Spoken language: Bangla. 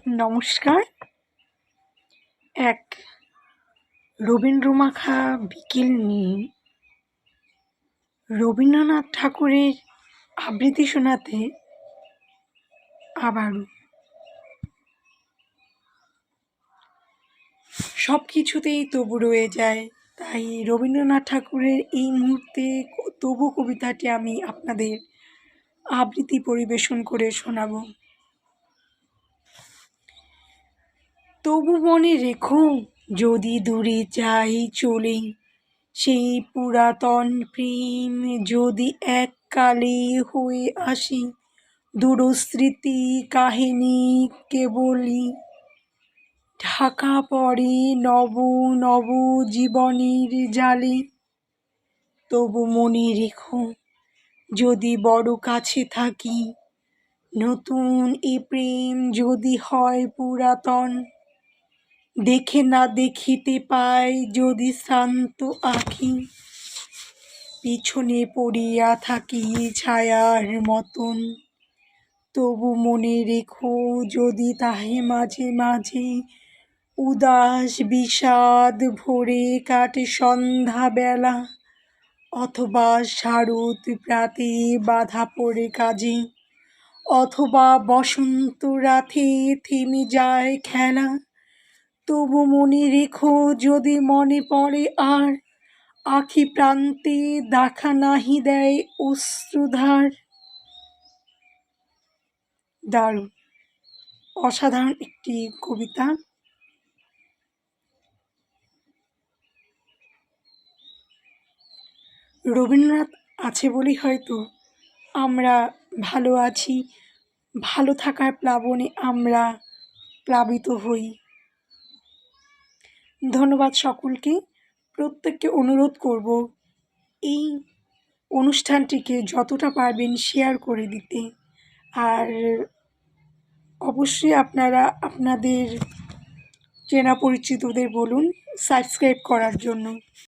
নমস্কার। এক রবীন্দ্রমাখা বিকেল নিয়ে রবীন্দ্রনাথ ঠাকুরের আবৃত্তি শোনাতে আবারও সব কিছুতেই তবু রয়ে যায়। তাই রবীন্দ্রনাথ ঠাকুরের এই মুহূর্তে তবু কবিতাটি আমি আপনাদের আবৃত্তি পরিবেশন করে শোনাব। তবু মনে রেখো, যদি দূরে যাই চলে, সেই পুরাতন প্রেম যদি এককালে হয়ে আসে দূরস্মৃতি কাহিনী কেবলই ঢাকা পড়ে নব নব জীবনের জালে। তবু মনে রেখো, যদি বড় কাছে থাকি, নতুন এ প্রেম যদি হয় পুরাতন, দেখে না দেখিতে পাই যদি শ্রান্ত আঁখি, পিছনে পড়িয়া থাকি ছায়ার মতন। তবু মনে রেখো, যদি তাহে মাঝে মাঝে উদাস বিষাদ ভরে কাটে সন্ধ্যাবেলা, অথবা শারদ প্রাতে বাধা পড়ে কাজে, অথবা বসন্ত রাতে থেমে যায় খেলা। তবু মনে রেখো, যদি মনে পড়ে আর আখি প্রান্তে দেখা নাহি দেয় অশ্রুধার। দারুণ, অসাধারণ একটি কবিতা। রবীন্দ্রনাথ আছে বলেই হয়তো আমরা ভালো আছি, ভালো থাকার প্লাবনে আমরা প্লাবিত হই। ধন্যবাদ সকলকে। প্রত্যেককে অনুরোধ করব এই অনুষ্ঠানটিকে যতটা পারবেন শেয়ার করে দিতে, আর অবশ্যই আপনারা আপনাদের চেনা পরিচিতদের বলুন সাবস্ক্রাইব করার জন্য।